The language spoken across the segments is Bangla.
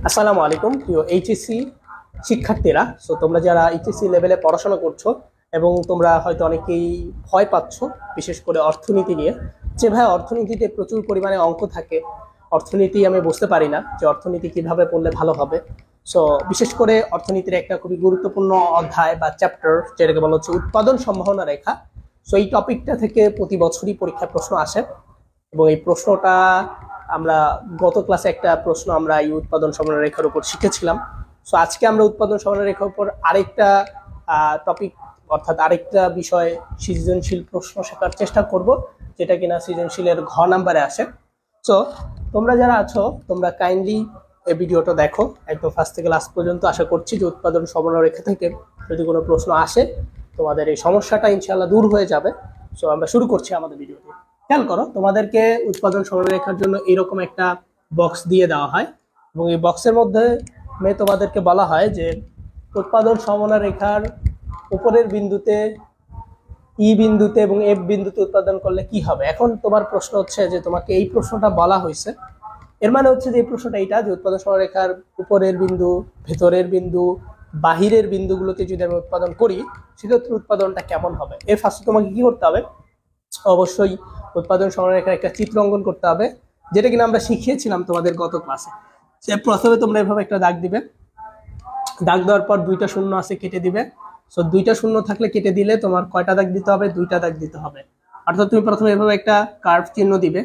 আসসালামু আলাইকুম প্রিয় এইচএসসি শিক্ষার্থীরা। সো তোমরা যারা এইচএসসি লেভেলে পড়াশোনা করছো এবং তোমরা হয়তো অনেকেই ভয় পাচ্ছ, বিশেষ করে অর্থনীতি নিয়ে, যে ভাই অর্থনীতিতে প্রচুর পরিমাণে অঙ্ক থাকে, অর্থনীতি আমি বুঝতে পারি না যে অর্থনীতি কিভাবে পড়লে ভালো হবে। সো বিশেষ করে অর্থনীতির একটা খুবই গুরুত্বপূর্ণ অধ্যায় বা চ্যাপ্টার, যেটাকে বলা হচ্ছে উৎপাদন সম্ভাবনা রেখা। সো এই টপিকটা থেকে প্রতি বছরই পরীক্ষায় প্রশ্ন আসে এবং এই প্রশ্নটা আমরা গত ক্লাসে একটা প্রশ্ন আমরা এই উৎপাদন সম্ভাবনা রেখার উপর শিখেছিলাম। সো আজকে আমরা উৎপাদন সম্ভাবনা রেখার উপর আরেকটা টপিক, অর্থাৎ আরেকটা বিষয় সৃজনশীল প্রশ্ন শেখার চেষ্টা করব, যেটা কিনা সৃজনশীলের ঘ নাম্বারে আসে। সো তোমরা যারা আছো তোমরা কাইন্ডলি এই ভিডিওটা দেখো একদম ফার্স্ট থেকে লাস্ট পর্যন্ত। আশা করছি যে উৎপাদন সম্ভাবনা রেখা থেকে যদি কোনো প্রশ্ন আসে তোমাদের এই সমস্যাটা ইনশাআল্লাহ দূর হয়ে যাবে। সো আমরা শুরু করছি আমাদের ভিডিওটি। খেয়াল করো, তোমাদেরকে উৎপাদন সম্ভাবনা রেখার জন্য এরকম একটা বক্স দিয়ে দেওয়া হয় এবং এই বক্সের মধ্যে তোমাদেরকে বলা হয় যে উৎপাদন সম্ভাবনা রেখার উপরের বিন্দুতে, ই বিন্দুতে এবং এফ বিন্দুতে উৎপাদন করলে কি হবে। এখন তোমার প্রশ্ন হচ্ছে যে তোমাকে এই প্রশ্নটা বলা হয়েছে, এর মানে হচ্ছে যে এই প্রশ্নটা এইটা যে উৎপাদন সম্ভাবনা রেখার উপরের বিন্দু, ভেতরের বিন্দু, বাহিরের বিন্দুগুলোতে যদি আমি উৎপাদন করি সেক্ষেত্রে উৎপাদনটা কেমন হবে। এর ফার্স্টে তোমাকে কি করতে হবে, অবশ্যই উৎপাদন সম্ভাবনা রেখার একটা চিত্র অঙ্কন করতে হবে, যেটা কিনা আমরা শিখিয়েছিলাম তোমাদের গত ক্লাসে। সে প্রথমে তোমরা এভাবে একটা দাগ দিবে, দাগ দেওয়ার পর দুইটা শূন্য আছে কেটে দিবে। সো দুইটা শূন্য থাকলে কেটে দিলে তোমার কয়টা দাগ দিতে হবে, দুইটা দাগ দিতে হবে। অর্থাৎ তুমি প্রথমে এভাবে একটা কার্ভ চিহ্ন দিবে,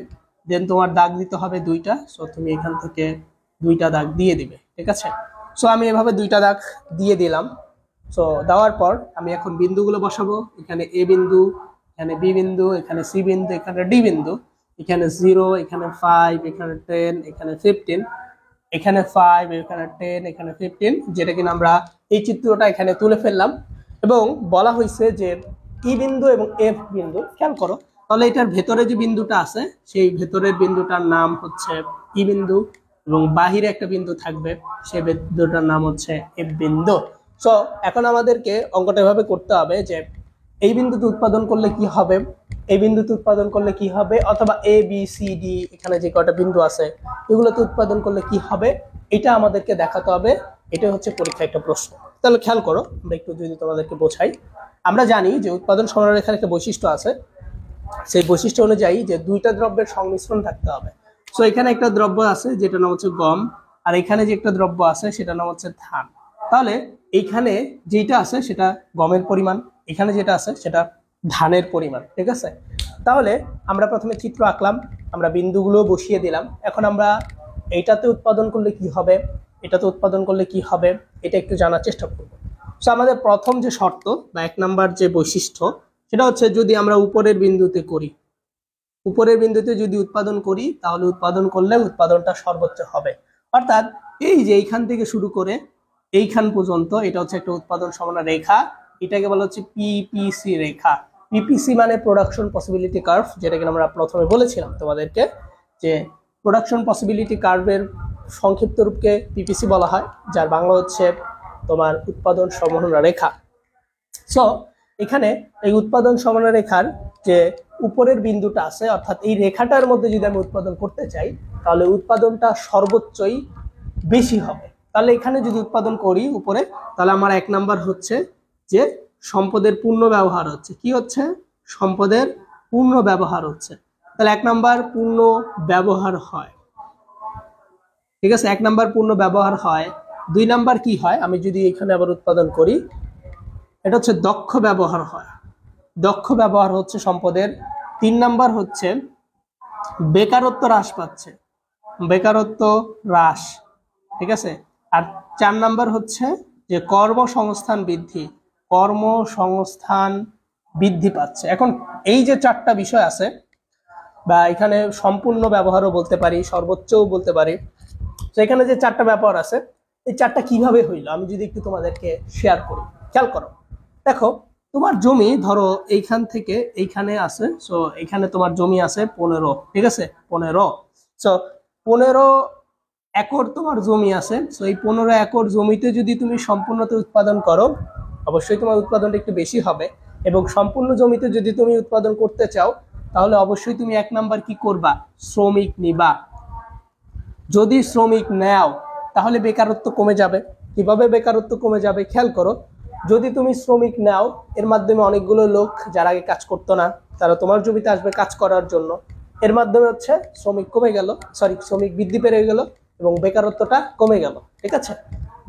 দেন তোমার দাগ দিতে হবে দুইটা। সো তুমি এখান থেকে দুইটা দাগ দিয়ে দিবে, ঠিক আছে। সো আমি এভাবে দুইটা দাগ দিয়ে দিলাম। সো দেওয়ার পর আমি এখন বিন্দুগুলো বসাবো। এখানে এ বিন্দু, এখানে বি বিন্দু, এখানে সি বিন্দু, এখানে ডি বিন্দু, এখানে 0, এখানে 5, এখানে 10, এখানে 15, এখানে 5, এখানে 10, এখানে 15, যেটা কিনা আমরা এই চিত্রটা এখানে তুলে ফেললাম। এবং বলা হয়েছে যে ই বিন্দু এবং এফ বিন্দু, খেয়াল করো তাহলে এটার ভেতরে যে বিন্দুটা আছে সেই ভেতরের বিন্দুটার নাম হচ্ছে ই বিন্দু এবং বাহিরে একটা বিন্দু থাকবে, সেই বিন্দুটার নাম হচ্ছে এফ বিন্দু। সো এখন আমাদেরকে অঙ্কটা এভাবে করতে হবে যে এই বিন্দুতে উৎপাদন করলে কি হবে, এই বিন্দুতে উৎপাদন করলে কি হবে, অথবা এ বি সি ডি এখানে যে কয়টা বিন্দু আছে এগুলোতে উৎপাদন করলে কি হবে, এটা আমাদেরকে দেখাতে হবে। এটা হচ্ছে পরীক্ষা একটা প্রশ্ন। তাহলে খেয়াল করো, আমরা একটু যদি তোমাদেরকে বোঝাই। আমরা জানি যে উৎপাদন সম্ভাবনা রেখার একটা বৈশিষ্ট্য আছে, সেই বৈশিষ্ট্য অনুযায়ী যে দুইটা দ্রব্যের সংমিশ্রণ থাকতে হবে। সো এখানে একটা দ্রব্য আছে যেটা নাম হচ্ছে গম, আর এখানে যে একটা দ্রব্য আছে সেটা নাম হচ্ছে ধান। তাহলে এইখানে যেটা আছে সেটা গমের পরিমাণ, এখানে যেটা আছে সেটা ধানের পরিমাণ, ঠিক আছে। তাহলে আমরা প্রথমে চিত্র আঁকলাম, আমরা বিন্দুগুলো বসিয়ে দিলাম। এখন আমরা এইটাতে উৎপাদন করলে কি হবে, এটাতে উৎপাদন করলে কি হবে, এটা একটু জানার চেষ্টা করব। সো আমাদের প্রথম যে শর্ত বা 1 নাম্বার যে বৈশিষ্ট্য সেটা হচ্ছে যদি আমরা উপরের বিন্দুতে করি, উপরের বিন্দুতে যদি উৎপাদন করি তাহলে উৎপাদন করলে উৎপাদনটা সর্বোচ্চ হবে। অর্থাৎ এই যে এইখান থেকে শুরু করে এইখান পর্যন্ত এটা হচ্ছে একটা উৎপাদন সম্ভাবনা রেখা, এটাকে বলা হচ্ছে পিপিসি রেখা। পিপিসি মানে প্রোডাকশন পসিবিলিটি কার্ভ, যেটাকে আমরা প্রথমে বলেছিলাম তোমাদেরকে যে প্রোডাকশন পসিবিলিটি কার্ভের সংক্ষিপ্ত রূপকে পিপিসি বলা হয়, যার বাংলা হচ্ছে তোমার উৎপাদন সম্ভাবনা রেখা। সো এখানে এই উৎপাদন সম্ভাবনা রেখার যে উপরের বিন্দুটা আছে, অর্থাৎ এই রেখাটার মধ্যে যদি আমি উৎপাদন করতে চাই তাহলে উৎপাদনটা সর্বোচ্চই বেশি হবে। তাহলে এখানে যদি উৎপাদন করি উপরে, তাহলে আমার 1 নাম্বার হচ্ছে যে সম্পদের পূর্ণ ব্যবহার হচ্ছে। কি হচ্ছে? সম্পদের পূর্ণ ব্যবহার হচ্ছে। তাহলে 1 নাম্বার পূর্ণ ব্যবহার হয়, ঠিক আছে। 1 নাম্বার পূর্ণ ব্যবহার হয়। 2 নাম্বার কি হয়, আমি যদি এখানে আবার উৎপাদন করি, এটা হচ্ছে দক্ষ ব্যবহার হয়। দক্ষ ব্যবহার হচ্ছে সম্পদের। 3 নাম্বার হচ্ছে বেকারত্ব হ্রাস পাচ্ছে, বেকারত্ব হ্রাস, ঠিক আছে। আর 4 নাম্বার হচ্ছে যে কর্মসংস্থান বৃদ্ধি, কর্মসংস্থান বৃদ্ধি পাচ্ছে। এখন এই যে 4টা বিষয় আছে, বা এখানে সম্পূর্ণ ব্যবহারও বলতে পারি, সর্বোচ্চও বলতে পারি। তো এখানে যে 4টা ব্যাপার আছে, এই 4টা কিভাবে হইলো আমি যদি একটু তোমাদেরকে শেয়ার করি। খেয়াল করো, দেখো তোমার জমি ধরো এইখান থেকে এইখানে আছে। সো এখানে তোমার জমি আছে 15, ঠিক আছে, 15। সো 15 একর তোমার জমি আছে। সো এই 15 একর জমিতে যদি তুমি সম্পূর্ণতে উৎপাদন করো, অবশ্যই তোমার উৎপাদনটা একটু বেশি হবে। এবং সম্পূর্ণ জমিতে যদি তুমি উৎপাদন করতে চাও তাহলে অবশ্যই তুমি 1 নাম্বার কি করবা, শ্রমিক নিবা। যদি শ্রমিক নাও তাহলে বেকারত্ব কমে যাবে। কিভাবে বেকারত্ব কমে যাবে খেয়াল করো, যদি তুমি শ্রমিক নাও, এর মাধ্যমে অনেকগুলো লোক যারা আগে কাজ করতো না তারা তোমার জমিতে আসবে কাজ করার জন্য, এর মাধ্যমে হচ্ছে শ্রমিক কমে গেল, শ্রমিক বৃদ্ধি পেয়ে গেল এবং বেকারত্বটা কমে গেল। ঠিক আছে,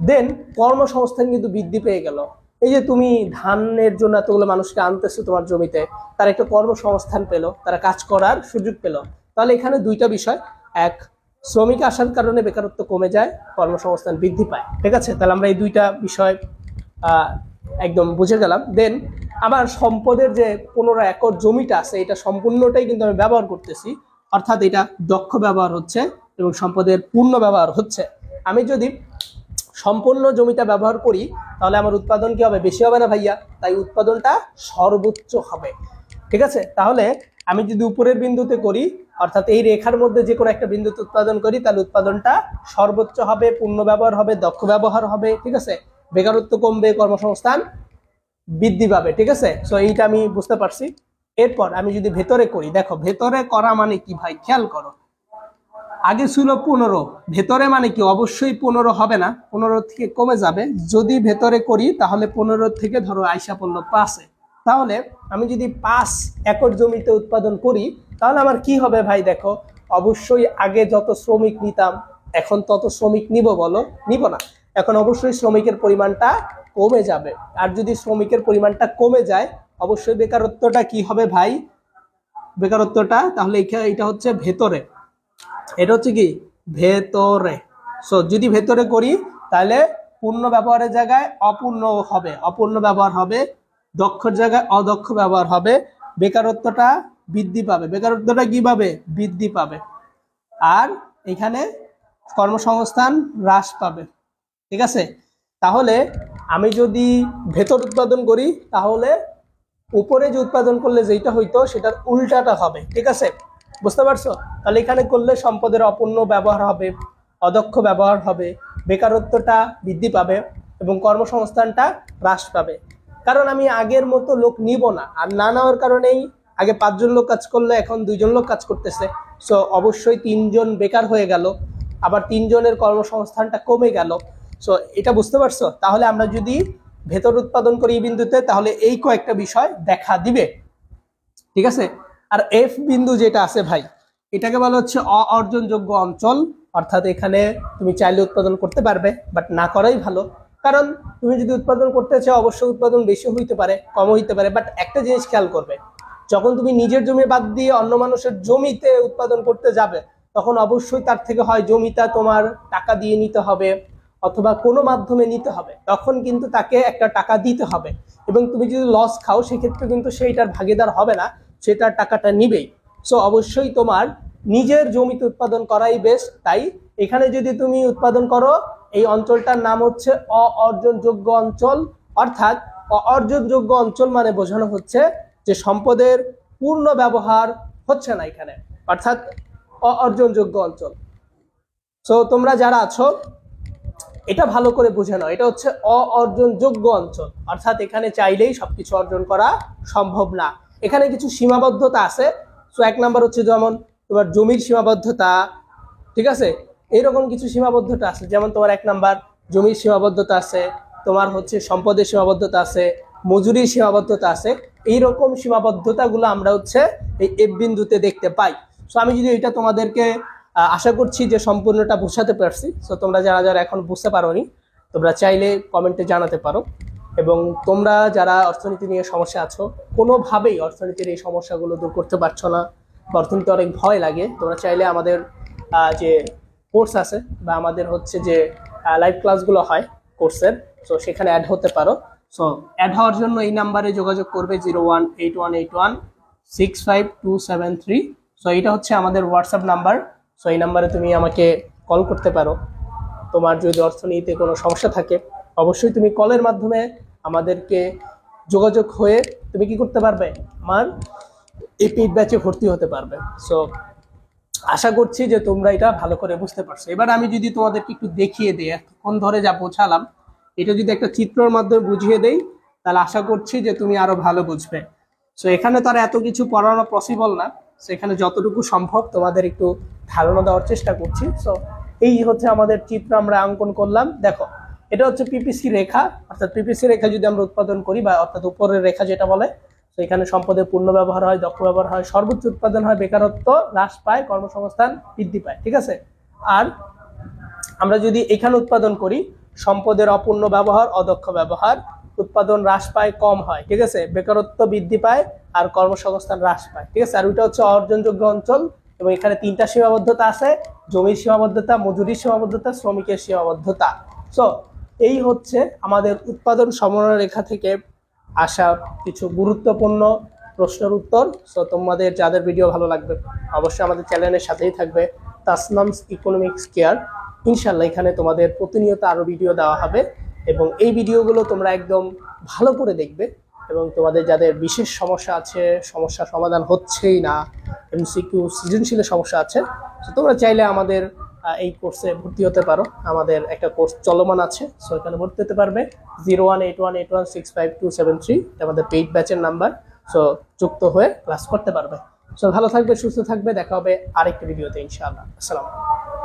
দেন কর্মসংস্থান কিন্তু বৃদ্ধি পেয়ে গেল। এই যে তুমি ধানের জন্য এতগুলো মানুষকে আনতেছো তোমার জমিতে, তারা একটা কর্মসংস্থান পেলো, তারা কাজ করার সুযোগ পেলো। তাহলে এখানে দুইটা বিষয়, এক শ্রমিক আসার কারণে বেকারত্ব কমে যায়, কর্মসংস্থান বৃদ্ধি পায়। ঠিক আছে, তাহলে আমরা এই দুইটা বিষয় একদম বুঝে গেলাম। দেন আমার সম্পদের যে 15 একর জমিটা আছে, এটা সম্পূর্ণটাই কিন্তু আমি ব্যবহার করতেছি, অর্থাৎ এটা দক্ষ ব্যবহার হচ্ছে এবং সম্পদের পূর্ণ ব্যবহার হচ্ছে। আমি যদি সম্পূর্ণ জমিটা ব্যবহার করি তাহলে আমার উৎপাদন কি হবে? বেশি হবে না ভাইয়া? তাই উৎপাদনটা সর্বোচ্চ হবে। ঠিক আছে, তাহলে আমি যদি উপরের বিন্দুতে করি, অর্থাৎ এই রেখার মধ্যে যে কোনো একটা বিন্দুতে উৎপাদন করি, তাহলে উৎপাদনটা সর্বোচ্চ হবে, পূর্ণ ব্যবহার হবে, দক্ষ ব্যবহার হবে। ঠিক আছে, বেকারত্ব কমবে, কর্মসংস্থান বৃদ্ধি পাবে। ঠিক আছে, সো এইটা আমি বুঝতে পারছি। এরপর আমি যদি ভেতরে করি, দেখো ভেতরে করা মানে কি ভাই, খেয়াল করো, আগে ছিল 15, ভেতরে মানে কি অবশ্যই 15 হবে না, 15 থেকে কমে যাবে। যদি ভেতরে করি তাহলে 15 থেকে ধরো আইসা পড়লো 5-এ। তাহলে আমি যদি 5 একর জমিতে উৎপাদন করি তাহলে আমার কি হবে ভাই? দেখো, অবশ্যই আগে যত শ্রমিক নিতাম এখন তত শ্রমিক নিব বলো? নিব না। এখন অবশ্যই শ্রমিকের পরিমাণটা কমে যাবে, আর যদি শ্রমিকের পরিমাণটা কমে যায় অবশ্যই বেকারত্বটা কি হবে ভাই? বেকারত্বটা তাহলে এটা হচ্ছে ভেতরে, এটা হচ্ছে কি ভেতরে। সো যদি ভেতরে করি তাহলে পূর্ণ ব্যবহারের জায়গায় অপূর্ণ হবে, অপূর্ণ ব্যবহার হবে, দক্ষর জায়গায় অদক্ষ ব্যবহার হবে, বেকারত্বটা বৃদ্ধি পাবে। বেকারত্বটা কিভাবে বৃদ্ধি পাবে? আর এখানে কর্মসংস্থান হ্রাস পাবে। ঠিক আছে, তাহলে আমি যদি ভেতর উৎপাদন করি তাহলে উপরে যে উৎপাদন করলে যেটা হইতো সেটার উল্টাটা হবে। ঠিক আছে, বুঝতে পারছো? তাহলে এখানে করলে সম্পদের অপূর্ণ ব্যবহার হবে, অদক্ষ ব্যবহার হবে, বেকারত্বটা বৃদ্ধি পাবে এবং কর্মসংস্থানটা হ্রাস পাবে। কারণ আমি আগের মতো লোক নিব না, আর না নেওয়ার কারণেই আগে 5 জন লোক কাজ করলে এখন 2 জন লোক কাজ করতেছে। সো অবশ্যই 3 জন বেকার হয়ে গেল, আবার 3 জনের কর্মসংস্থানটা কমে গেল। সো এটা বুঝতে পারছো? তাহলে আমরা যদি ভেতর উৎপাদন করি এই বিন্দুতে তাহলে এই কয়েকটা বিষয় দেখা দিবে। ঠিক আছে, আর এফ বিন্দু যেটা আছে ভাই, এটাকে বলা হচ্ছে অর্জনযোগ্য অঞ্চল। অর্থাৎ এখানে তুমি চাইলে উৎপাদন করতে পারবে, বাট না করাই ভালো। কারণ তুমি যদি উৎপাদন করতে চাও অবশ্যই উৎপাদন বেশি হইতে পারে, কম হইতে পারে, বাট একটা জিনিস খেয়াল করবে, যখন তুমি নিজের জমি বাদ দিয়ে অন্য মানুষের জমিতে উৎপাদন করতে যাবে তখন অবশ্যই তার থেকে হয় জমিটা তোমার টাকা দিয়ে নিতে হবে অথবা কোনো মাধ্যমে নিতে হবে, তখন কিন্তু তাকে একটা টাকা দিতে হবে। এবং তুমি যদি লস খাও সেক্ষেত্রে কিন্তু সেইটার ভাগিদার হবে না, সেটার টাকাটা নিবেই। সো অবশ্যই তোমার নিজের জমিতে উৎপাদন করাই বেস্ট। তাই এখানে যদি তুমি উৎপাদন করো, এই অঞ্চলটার নাম হচ্ছে অর্জনযোগ্য অঞ্চল। অর্থাৎ অর্জনযোগ্য অঞ্চল মানে বোঝানো হচ্ছে যে সম্পদের পূর্ণ ব্যবহার হচ্ছে না এখানে, অর্থাৎ অর্জনযোগ্য অঞ্চল। সো তোমরা যারা আছো এটা ভালো করে বুঝে নাও, এটা হচ্ছে অর্জনযোগ্য অঞ্চল, অর্থাৎ এখানে চাইলেই সবকিছু অর্জন করা সম্ভব না, এখানে কিছু সীমাবদ্ধতা আছে। সো 1 নাম্বার হচ্ছে যেমন তোমার জমির সীমাবদ্ধতা। ঠিক আছে, এইরকম কিছু সীমাবদ্ধতা আছে, যেমন তোমার 1 নাম্বার জমির সীমাবদ্ধতা আছে, তোমার হচ্ছে সম্পদের সীমাবদ্ধতা আছে, মজুরির সীমাবদ্ধতা আছে। এইরকম সীমাবদ্ধতাগুলো আমরা হচ্ছে এই এফ বিন্দুতে দেখতে পাই। সো আমি যদি এটা তোমাদেরকে আশা করছি যে সম্পূর্ণটা বোঝাতে পারছি। সো তোমরা যারা যারা এখন বুঝতে পারোনি তোমরা চাইলে কমেন্টে জানাতে পারো। এবং তোমরা যারা অর্থনীতি নিয়ে সমস্যা আছো, কোনোভাবেই অর্থনীতির এই সমস্যাগুলো দূর করতে পারছো না বা অর্থনীতি অনেক ভয় লাগে, তোমরা চাইলে আমাদের যে কোর্স আছে বা আমাদের হচ্ছে যে লাইভ ক্লাসগুলো হয় কোর্সের, সো সেখানে অ্যাড হতে পারো। সো অ্যাড হওয়ার জন্য এই নাম্বারে যোগাযোগ করবে 018181652273। সো এটা হচ্ছে আমাদের হোয়াটসঅ্যাপ নাম্বার। সো এই নাম্বারে তুমি আমাকে কল করতে পারো। তোমার যদি অর্থনীতিতে কোনো সমস্যা থাকে অবশ্যই তুমি কলের মাধ্যমে আমাদেরকে যোগাযোগ হয়ে তুমি কি করতে পারবে, আমার এই পেইড ব্যাচে ভর্তি হতে পারবে। সো আশা করছি যে তোমরা এটা ভালো করে বুঝতে পারছো। এবার আমি যদি তোমাদেরকে একটু দেখিয়ে দিই, এতক্ষণ ধরে যা বোঝালাম এটা যদি একটা চিত্রের মাধ্যমে বুঝিয়ে দেই তাহলে আশা করছি যে তুমি আরো ভালো বুঝবে। সো এখানে তো আর এত কিছু পড়ানো পসিবল না, সেখানে যতটুকু সম্ভব তোমাদের একটু ধারণা দেওয়ার চেষ্টা করছি। সো এই হচ্ছে আমাদের চিত্র আমরা অঙ্কন করলাম। দেখো এটা হচ্ছে পিপিসি রেখা, অর্থাৎ পিপিসি রেখা যদি আমরা উৎপাদন করি বা অর্থাৎ উপরের রেখা যেটা বলে, তো এখানে সম্পদের পূর্ণ ব্যবহার হয়, দক্ষ ব্যবহার হয়, সর্বোচ্চ উৎপাদন হয়, বেকারত্ব হ্রাস পায়, কর্মসংস্থান বৃদ্ধি পায়। ঠিক আছে, আর আমরা যদি এখানে উৎপাদন করি সম্পদের অপূর্ণ ব্যবহার, অদক্ষ ব্যবহার, উৎপাদন হ্রাস পায়, কম হয়। ঠিক আছে, বেকারত্ব বৃদ্ধি পায় আর কর্মসংস্থান হ্রাস পায়। ঠিক আছে, আর ওইটা হচ্ছে অর্জনযোগ্য অঞ্চল এবং এখানে তিনটা সীমাবদ্ধতা আছে: জমির সীমাবদ্ধতা, মজুরির সীমাবদ্ধতা, শ্রমিকের সীমাবদ্ধতা। সো এই হচ্ছে আমাদের উৎপাদন সমরেখা থেকে আসা কিছু গুরুত্বপূর্ণ প্রশ্নের উত্তর। সো তোমাদের যাদের ভিডিও ভালো লাগবে অবশ্যই আমাদের চ্যানেলের সাথেই থাকবে, তাসনামস ইকোনমিক্স কেয়ার। ইনশাল্লাহ এখানে তোমাদের প্রতিনিয়ত আরো ভিডিও দেওয়া হবে এবং এই ভিডিওগুলো তোমরা একদম ভালো করে দেখবে এবং তোমাদের যাদের বিশেষ সমস্যা আছে, সমস্যা সমাধান হচ্ছেই না, এমসিকিউ সৃজনশীলের সমস্যা আছে, তো তোমরা চাইলে আমাদের এই কোর্সে ভর্তি হতে পারো। আমাদের একটা কোর্স চলমান আছে, সো এখানে ভর্তি হতে পারবে। 0181816527 এটা আমাদের পেইড ব্যাচের নাম্বার। সো যুক্ত হয়ে ক্লাস করতে পারবে। সো ভালো থাকবে, সুস্থ থাকবে, দেখা হবে আরেকটি ভিডিওতে ইনশাআল্লাহ। আসসালামু আলাইকুম।